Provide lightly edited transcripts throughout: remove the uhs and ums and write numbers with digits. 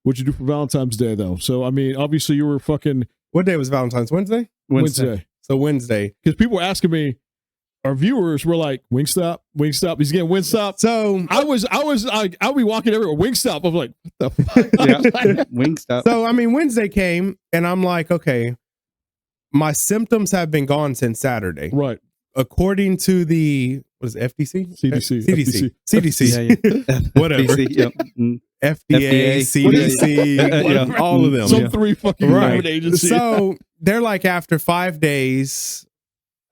What'd you do for Valentine's Day though? So I mean, obviously you were fucking What day was Valentine's? Wednesday? Wednesday. So Wednesday. Because people were asking me, our viewers were like, Wingstop. He's getting Wingstop. So I'll be walking everywhere. Wingstop. I'm like, what the fuck? Yeah. Wingstop. So I mean, Wednesday came, and I'm like, okay, my symptoms have been gone since Saturday, Right. according to the FTC, CDC. Yeah. Whatever. BC, yep. FDA, CDC, all of them. Some three fucking government agencies. So they're like, after 5 days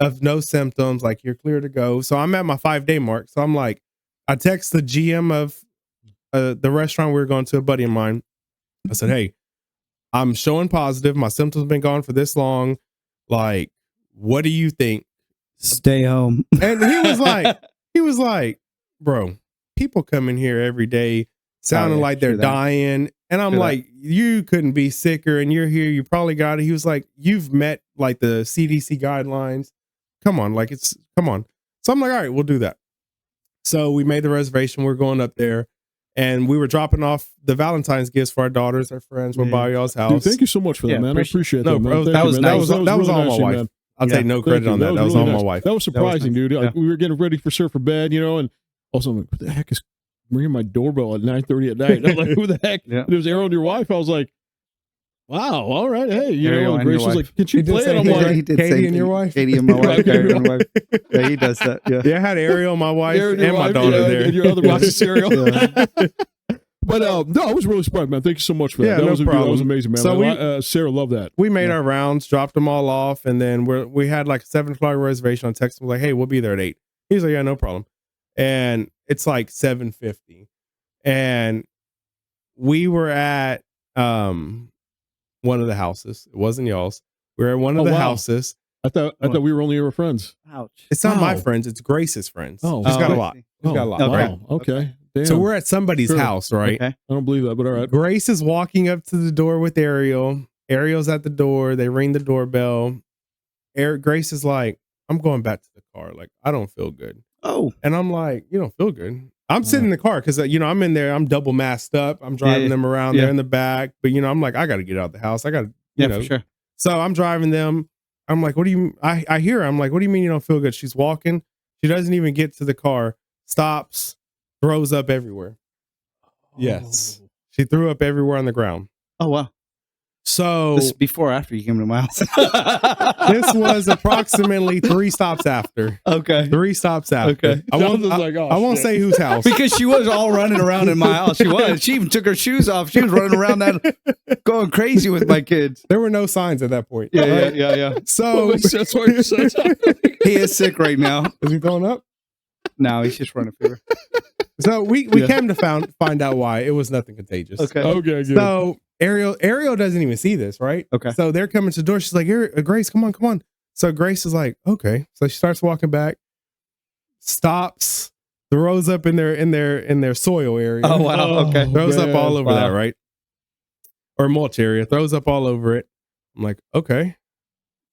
of no symptoms, like you're clear to go. So I'm at my 5-day mark. So I'm like, I text the GM of the restaurant we were going to, a buddy of mine. I said, hey, I'm showing positive. My symptoms have been gone for this long. Like, what do you think? Stay home. And he was like, bro, people come in here every day sounding like they're dying. And I'm like, you couldn't be sicker, and you're here. You probably got it. He was like, you've met like the CDC guidelines. Come on. Come on. So I'm like, all right, we'll do that. So we made the reservation. We're going up there, and we were dropping off the Valentine's gifts for our daughters, our friends. We're by y'all's house. Dude, thank you so much for that, man. I appreciate that. No, bro. that was really all nice, my wife. man. I'll take no credit on that. That was all my wife. That was surprising, dude. Like, we were getting ready for Surf for bed, and also I'm like, what the heck is ringing my doorbell at 9:30 at night? I'm like, who the heck? Yeah. It was Ariel and your wife. I was like, wow, all right, hey, Ariel and and Grace your was wife. like, can she play it? I'm like, he did Katie say and your wife? Katie and my wife. Ariel and my wife. Yeah, he does that. Yeah. Yeah, I had Ariel, my wife, Ariel and my wife, daughter there. and your other box of cereal. But no, I was really surprised, man. Thank you so much for that. Yeah, That no was problem. That was amazing, man. So Sarah loved that. We made our rounds, dropped them all off, and then we had like a 7 o'clock reservation. On text, like, hey, we'll be there at 8. He's like, yeah, no problem. And it's like 7:50, and we were at one of the houses. It wasn't y'all's. We were at one of the houses. I thought we were only your friends. Ouch. It's not my friends. It's Grace's friends. Oh, she's got a I lot. see. She's got a lot. Okay. Right? Wow, okay. Damn. So we're at somebody's Sure. house, right? Okay. I don't believe that, but all right. Grace is walking up to the door with Ariel. Ariel's at the door. They ring the doorbell. Grace is like, I'm going back to the car. Like, I don't feel good. Oh. And I'm like, you don't feel good. I'm sitting in the car because, I'm in there. I'm double masked up. I'm driving them around there in the back. But, I'm like, I got to get out of the house. I got to, for sure. So I'm driving them. I'm like, what do you, I hear her. I'm like, what do you mean you don't feel good? She's walking. She doesn't even get to the car. Stops. Throws up everywhere. Yes. She threw up everywhere on the ground. Oh, wow. So This is before or after you came to my house? this was approximately 3 stops after. Okay. 3 stops after. Okay. I won't say whose house. Because she was all running around in my house. She was. She even took her shoes off. She was running around that, going crazy with my kids. There were no signs at that point. Yeah. So That's what you said. He is sick right now. is he throwing up? No, he's just running fever. So we came to find out why. It was nothing contagious. Okay. Okay, good. So Ariel doesn't even see this, right? Okay. So they're coming to the door. She's like, Grace, come on. So Grace is like, okay. So she starts walking back, stops, throws up in their soil area. Oh, wow. Okay. Throws up all over Wow. that, right? Or mulch area. Throws up all over it. I'm like, okay.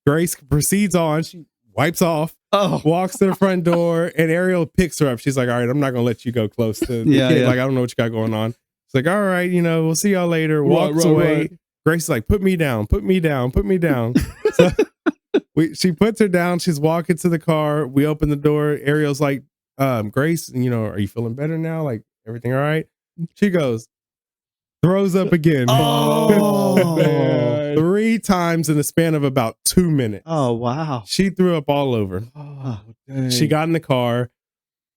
Grace proceeds on. She wipes off. Oh. Walks to the front door, and Ariel picks her up. She's like, all right, I'm not going to let you go close to the Yeah, kid. yeah. Like, I don't know what you got going on. She's like, all right, we'll see y'all later. Walks away. Right. Grace is like, put me down. So she puts her down. She's walking to the car. We open the door. Ariel's like, Grace, are you feeling better now? Like, everything all right? She goes, throws up again. Oh. Man. 3 times in the span of about 2 minutes. Oh, wow. She threw up all over. Oh, dang. She got in the car,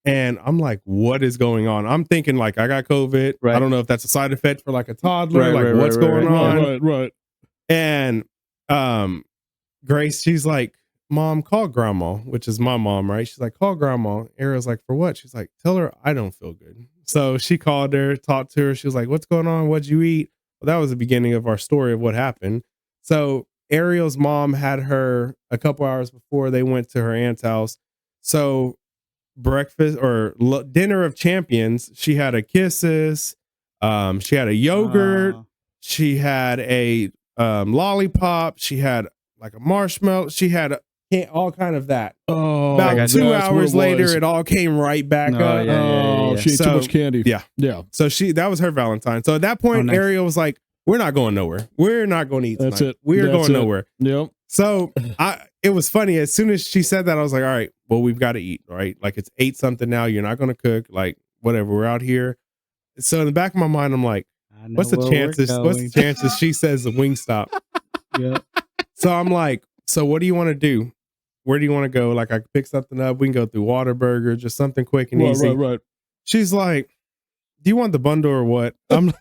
and I'm like, what is going on? I'm thinking like, I got COVID. Right. I don't know if that's a side effect for like a toddler. Right, what's going on? Right. And Grace, she's like, Mom, call grandma, which is my mom, right? She's like, call grandma. Ariel's like, for what? She's like, tell her I don't feel good. So she called her, talked to her. She was like, what's going on? What'd you eat? Well, that was the beginning of our story of what happened. So Ariel's mom had her a couple hours before they went to her aunt's house. So breakfast or dinner of champions, she had a Kisses, she had a yogurt, she had a lollipop, she had like a marshmallow, she had all kind of that. Oh, About got 2 that's what hours it later, was. it all came right back Oh, up. yeah. Oh, she ate too So, much candy. yeah. Yeah. So that was her Valentine. So at that point, Oh, nice. Ariel was like, "We're not going nowhere. We're not going to eat tonight. That's it. We're That's going it. nowhere." Yep. So it was funny. As soon as she said that, I was like, "All right, well, we've got to eat, right? Like it's 8 something now. You're not going to cook. Like whatever. We're out here." So in the back of my mind, I'm like, I know "What's the where we're chances? What's the going. chances she says the Wingstop?" Yeah. So I'm like, "So what do you want to do? Where do you want to go? Like I could pick something up. We can go through Whataburger, just something quick and easy." Right. She's like, "Do you want the bundle or what?" I'm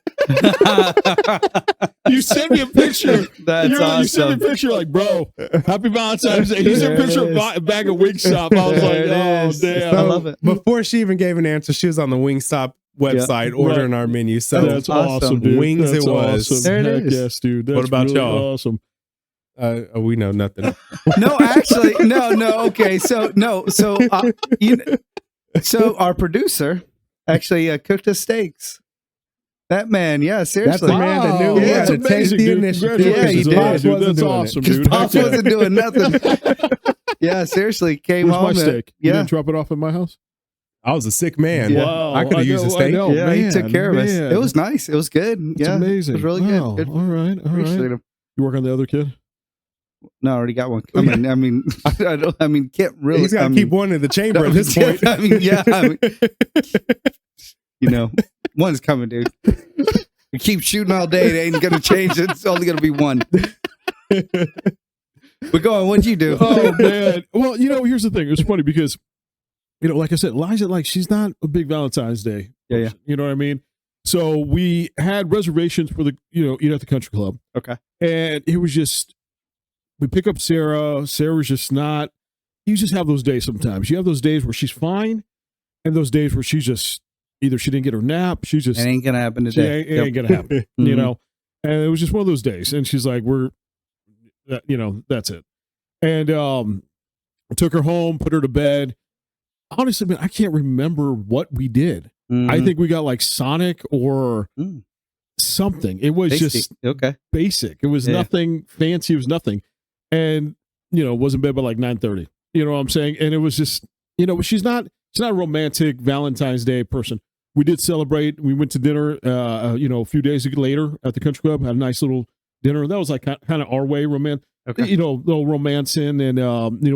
You sent me a picture. That's You sent me awesome. a picture like, bro, happy Valentine's Day. You sent me a picture of a bag of Wingstop. I was like, There it oh, is. damn. I love it. Before she even gave an answer, she was on the Wingstop website ordering our menu. So That's awesome, dude. Wings That's it was. Awesome. There it Heck is. yes, dude. That's What about really y'all? Awesome. we know nothing. No, actually, no. Okay, so so our producer actually cooked us steaks. That man, yeah, That's seriously. the man that knew he Yeah, had to that's take amazing, the dude. initiative. Yeah, he Congratulations did. on that, dude. Wasn't That's doing it. awesome, Because dude. Pops Heck yeah. wasn't doing nothing. Yeah, seriously, came Where's home. my steak? You Yeah, didn't drop it off at my house? I was a sick man. Yeah. Wow. I could have used a know, steak. I know. yeah, he took Man, care of us. man. It was nice. It was good. That's yeah, amazing. It was really Wow. good. All right. All Appreciate right. him. You work on the other kid? No, I already got one. I mean, I don't. I mean, can't really. He's got to keep one in the chamber at this point. I mean, yeah. I mean, you know, one's coming, dude. We keep shooting all day. It ain't gonna change. It's only gonna be one. But go on. What'd you do? Oh man. Well, here's the thing. It was funny because, like I said, Liza, like she's not a big Valentine's Day. Yeah. person, You know what I mean? So we had reservations for the, eat at the country club. Okay. And it was just, we pick up Sarah. Sarah's just not, you just have those days sometimes. You have those days where she's fine and those days where she's just, either she didn't get her nap, she's just, It ain't gonna happen it today. ain't gonna happen, you Mhm. know? And it was just one of those days. And she's like, that's it. And I took her home, put her to bed. Honestly, man, I can't remember what we did. Mhm. I think we got like Sonic or Mm. something. It was Tasty. just Okay. basic. It was Yeah. nothing fancy. It was nothing. And, was in bed by like 9:30. You know what I'm saying? And it was just, she's not a romantic Valentine's Day person. We did celebrate. We went to dinner, a few days later at the country club, had a nice little dinner. That was like kind of our way, Okay. little romancing and,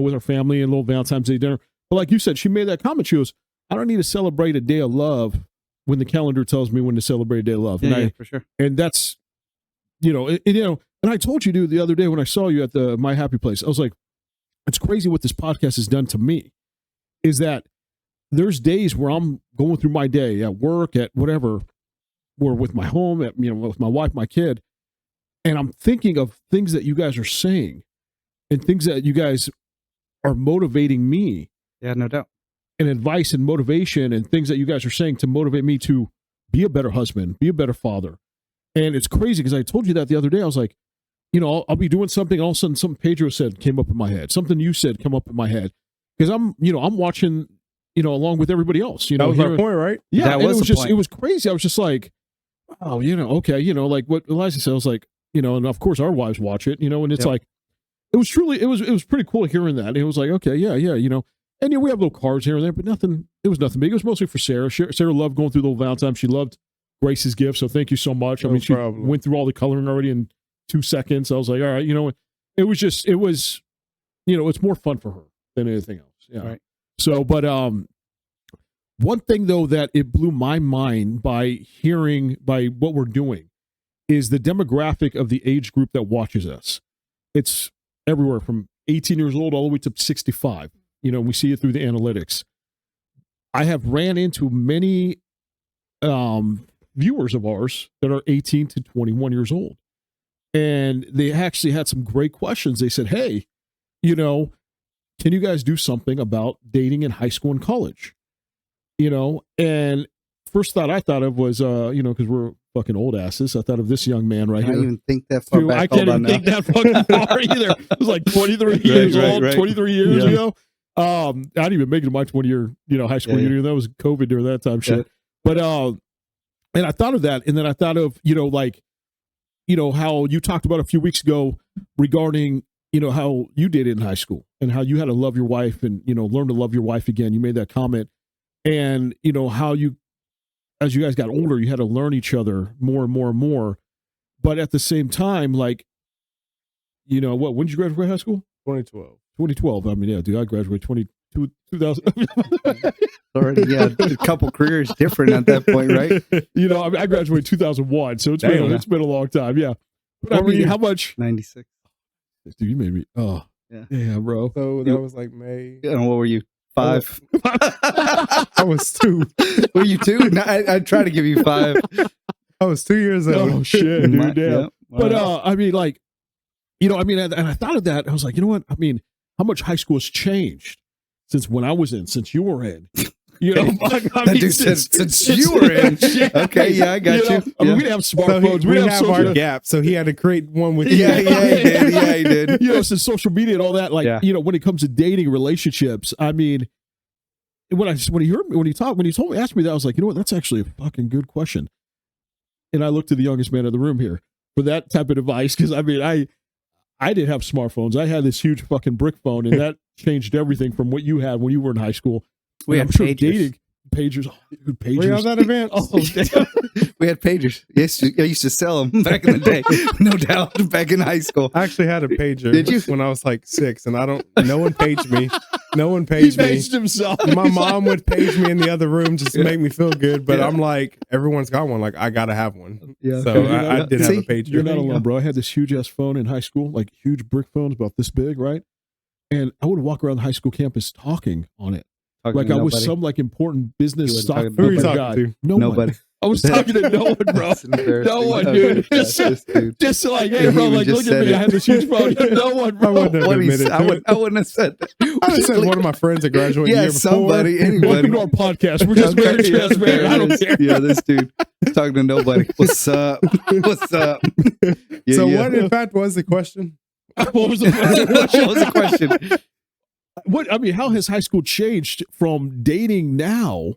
with our family and a little Valentine's Day dinner. But like you said, she made that comment. She goes, I don't need to celebrate a day of love when the calendar tells me when to celebrate a day of love. Yeah, And for sure. and that's, and I told you, dude, the other day when I saw you at the My Happy Place, I was like, it's crazy what this podcast has done to me is that there's days where I'm going through my day at work, at whatever, or with my home, with my wife, my kid, and I'm thinking of things that you guys are saying and things that you guys are motivating me Yeah, no doubt. and advice and motivation and things that you guys are saying to motivate me to be a better husband, be a better father. And it's crazy because I told you that the other day. I was like, I'll be doing something. All of a sudden, something Pedro said came up in my head. Something you said come up in my head because I'm watching, along with everybody else. That was our hearing- point, right? Yeah, That and was it was the just point. it was crazy. I was just like, oh, okay, like what Eliza said. I was like, and of course our wives watch it, and it's Yep. like, it was truly, it was pretty cool hearing that. It was like, okay, yeah, and we have little cards here and there, but nothing. It was nothing big. It was mostly for Sarah. Sarah loved going through the little Valentine. She loved Grace's gift, so thank you so much. I No mean, she problem. went through all the coloring already in 2 seconds. I was like, all right, it was just, it's more fun for her than anything else. Yeah. Right. So, but one thing though that it blew my mind by what we're doing is the demographic of the age group that watches us. It's everywhere from 18 years old all the way to 65. We see it through the analytics. I have ran into many viewers of ours that are 18 to 21 years old. And they actually had some great questions. They said, hey, can you guys do something about dating in high school and college? And first thought I thought of was, because we're fucking old asses. I thought of this young man right I don't here. even think that far Dude, back. I can't Hold on even think now. that fucking far either. It was like 23 years right, old, right. 23 years Yeah. ago. I didn't even make it to my 20-year, high school Yeah, yeah. year. That was COVID during that time shit. Yeah. But, and I thought of that. And then I thought of, how you talked about a few weeks ago regarding, you know, how you did it in high school and how you had to love your wife and, you know, learn to love your wife again. You made that comment. And, you know, how you, as you guys got older, you had to learn each other more and more and more. But at the same time, like, you know, when did you graduate high school? 2012. 2012. I mean, yeah, dude, I graduated 2000. Already, yeah, a couple careers different at that point, right? You know, I mean, I graduated 2001, so it's been a long time. Yeah. But I mean, how much? 96. Dude, you made me. Oh, yeah, bro. So that was like May. And what were you? 5? I was 2. Were you 2? No, I try to give you 5. I was 2 years old. Oh shit, dude, damn. Yeah. But I mean, like, you know, I mean, and I thought of that. I was like, you know what? I mean, how much high school has changed since when I was in, since you were in. You know, I mean, since you were in. Okay, yeah, I got you. Know, I mean, we didn't have smartphones. So we have our gap. So he had to create one with yeah, he did. Yeah, he did. You know, since social media and all that, like, you know, when it comes to dating relationships, I mean, when he told me, asked me that, I was like, you know what? That's actually a fucking good question. And I looked to the youngest man in the room here for that type of advice because I mean, I didn't have smartphones. I had this huge fucking brick phone, and that changed everything from what you had when you were in high school. We had pagers. Dating pagers. Oh, dude, pagers. Were you on that event? Oh, damn. We had pagers. Yes, I used to sell them back in the day. No doubt, back in high school. I actually had a pager. Did you? When I was like 6, and no one paged me. No one paged me. He paged himself. My mom would page me in the other room just to make me feel good, but I'm like, everyone's got one. Like, I gotta have one. Yeah. So I did have a pager. You're not alone, bro. I had this huge ass phone in high school, like huge brick phones about this big, right? And I would walk around the high school campus talking on it. Like I was some like important business stock Who were you talking to? Nobody. I was talking to no one, bro. No one, dude. Just like, hey, bro, like, look at me. I had this huge phone. No one, bro. I wouldn't have said that. I would have said one of my friends that graduated the year before. Somebody, anybody. Welcome to our podcast. We're just very transparent. I don't care. Yeah, this dude talking to nobody. What's up? What's up? Yeah, so what, in fact, was the question? What was the question? What was the question? I mean, how has high school changed from dating now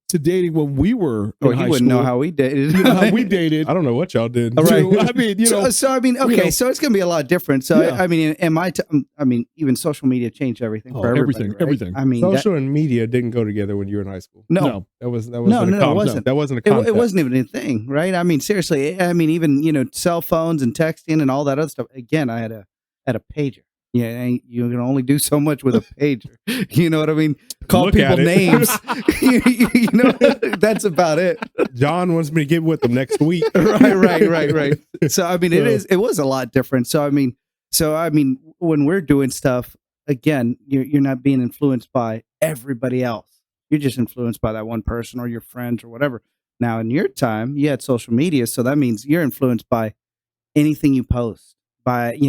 to dating when we were in high you wouldn't school? know how we dated. You know how we dated. I don't know what y'all did. All right. I mean, you know. So I mean, okay, you know, so it's going to be a lot different. So yeah. I mean, in my I mean, even social media changed everything for everybody. Everything, right? everything. I mean, social and media didn't go together when you were in high school. No. That was No, it wasn't. That wasn't a concept. It wasn't even a thing, right? I mean, seriously. I mean, even cell phones and texting and all that other stuff. Again, I had a pager. Yeah, and you can only do so much with a pager. You know what I mean? Call people names. You know, that's about it. John wants me to get with them next week. Right. So I mean, it was a lot different. So I mean, when we're doing stuff, again, you're not being influenced by everybody else. You're just influenced by that one person or your friends or whatever. Now, in your time, you had social media, so that means you're influenced by anything you post. By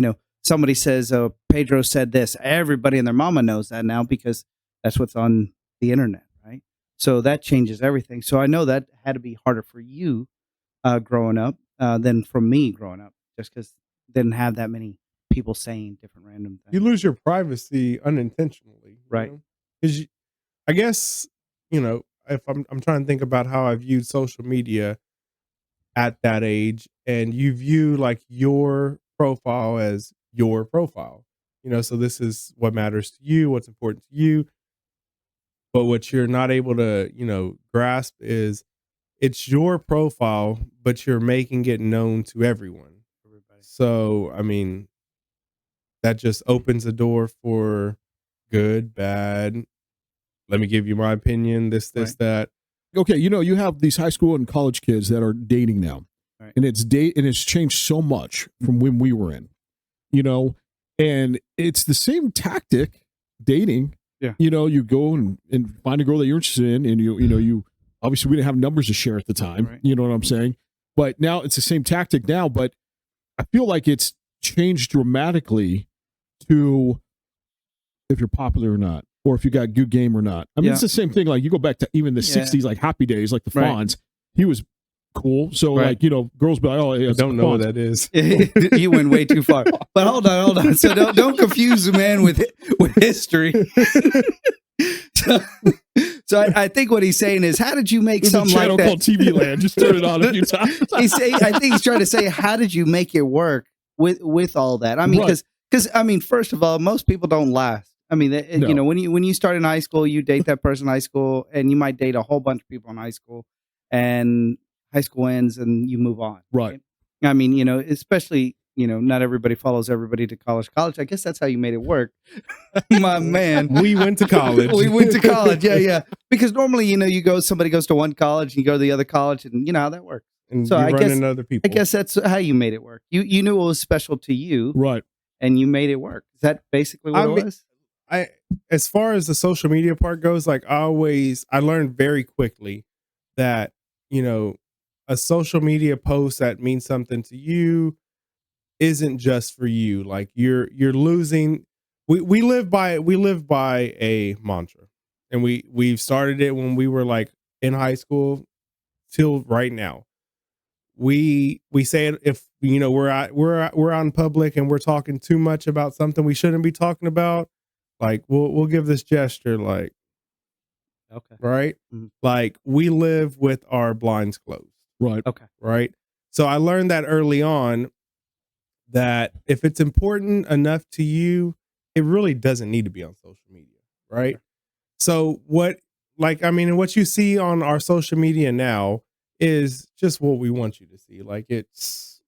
somebody says, "Oh, Pedro said this." Everybody and their mama knows that now because that's what's on the internet, right? So that changes everything. So I know that had to be harder for you growing up than from me growing up, just because didn't have that many people saying different random things. You lose your privacy unintentionally, right? Because I guess if I'm trying to think about how I viewed social media at that age, and you view like your profile as your profile, so this is what matters to you, what's important to you. But what you're not able to, grasp is it's your profile, but you're making it known to everyone. So, I mean, that just opens the door for good, bad. Let me give you my opinion, this, that. Okay, you have these high school and college kids that are dating now. Right. And it's changed so much from when we were in. And it's the same tactic, dating. Yeah. You go and find a girl that you're interested in, and you obviously we didn't have numbers to share at the time. Right. You know what I'm saying? But now it's the same tactic now, but I feel like it's changed dramatically to if you're popular or not, or if you got good game or not. I mean, it's the same thing. Like you go back to even the 60s, like Happy Days, like the Fonz. He was cool. So like, girls be like, oh, I don't know what that is. You went way too far. But hold on. So don't confuse the man with history. So I think what he's saying is, how did you make something like that? There's a channel called TV Land. Just turn it on a few times. I think he's trying to say, how did you make it work with all that? I mean, because Because I mean, first of all, most people don't last. I mean, No. you know, when you start in high school, you date that person in high school, and you might date a whole bunch of people in high school, and high school ends, and you move on. Right. I mean, you know, especially, you know, not everybody follows everybody to college. College, I guess that's how you made it work, my man. We went to college. We went to college, yeah. Because normally, you know, somebody goes to one college, and you go to the other college, and you know how that works. and So you I run guess- into other people. I guess that's how you made it work. You knew it was special to you, Right. and you made it work. Is that basically what I it mean- was? As far as the social media part goes, like I learned very quickly that, you know, a social media post that means something to you isn't just for you. Like you're losing. We live by a mantra, and we've started it when we were like in high school till right now. We say it if, you know, we're out in public and we're talking too much about something we shouldn't be talking about. Like we'll give this gesture, like, Okay. right? Mhm. Like we live with our blinds closed, Right. right? So I learned that early on, that if it's important enough to you, it really doesn't need to be on social media, right? So what you see on our social media now is just what we want you to see. Like it's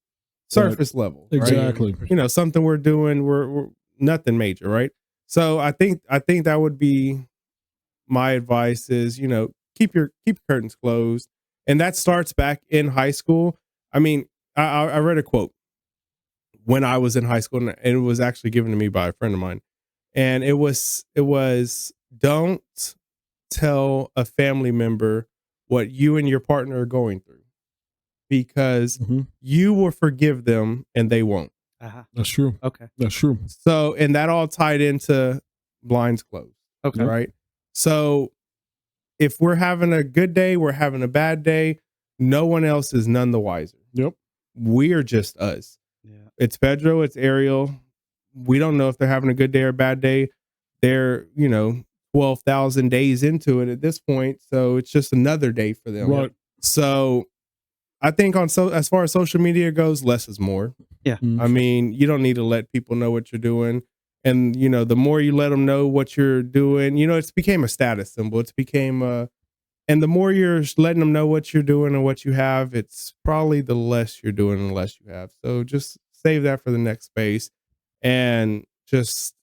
surface level, right? Exactly. You know, something we're doing, we're nothing major, right? So I think that would be my advice is, you know, keep your curtains closed. And that starts back in high school. I mean, I read a quote when I was in high school, and it was actually given to me by a friend of mine. And it was don't tell a family member what you and your partner are going through, because Mhm. you will forgive them and they won't. Uh-huh. That's true. Okay. That's true. So, and that all tied into blinds closed, Okay. right? So if we're having a good day, we're having a bad day, no one else is none the wiser. Yep. We're just us. Yeah. It's Pedro, it's Ariel. We don't know if they're having a good day or a bad day. They're, you know, 12,000 days into it at this point. So it's just another day for them. Right. So I think as far as social media goes, less is more. Mhm. I mean, you don't need to let people know what you're doing. And, you know, the more you let them know what you're doing, you know, it's became a status symbol. It's became and the more you're letting them know what you're doing and what you have, it's probably the less you're doing and the less you have. So just save that for the next space and just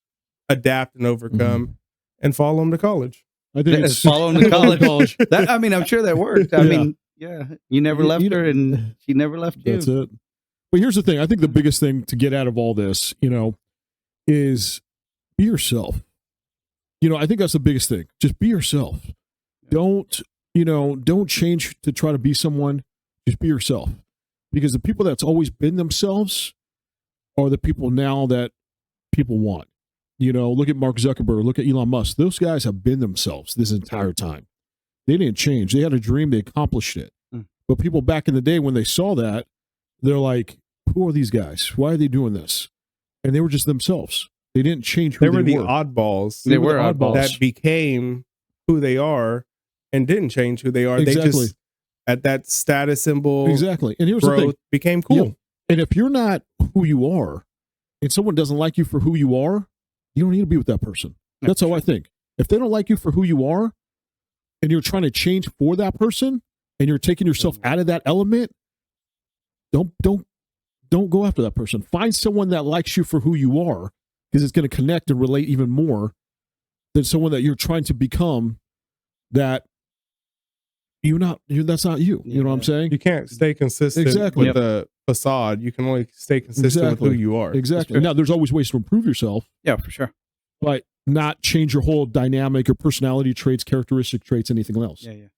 adapt and overcome and follow them to college. I think It's it's following to college. That, I mean, I'm sure that worked. I Yeah. mean, yeah, you never You- left you her, know- and she never left you. That's it. But here's the thing. I think the biggest thing to get out of all this, you know, is be yourself. You know, I think that's the biggest thing. Just be yourself. Don't change to try to be someone. Just be yourself. Because the people that's always been themselves are the people now that people want. You know, look at Mark Zuckerberg, look at Elon Musk. Those guys have been themselves this entire time. They didn't change. They had a dream, they accomplished it. But people back in the day, when they saw that, they're like, who are these guys? Why are they doing this? And they were just themselves. They didn't change who They were the oddballs. They were the oddballs. that became who they are and didn't change who they are. They Exactly. just, at that status symbol, Exactly. And here's the thing. growth became cool. Yep. And if you're not who you are and someone doesn't like you for who you are, you don't need to be with that person. That's how I think. If they don't like you for who you are and you're trying to change for that person and you're taking yourself out of that element, don't go after that person. Find someone that likes you for who you are, because it's going to connect and relate even more than someone that you're trying to become that that's not you. You know what I'm saying? You can't stay consistent Exactly. with the facade. You can only stay consistent Exactly. with who you are. Exactly. Now, there's always ways to improve yourself, Yeah, for sure. but not change your whole dynamic or personality traits, characteristic traits, anything else. Yeah.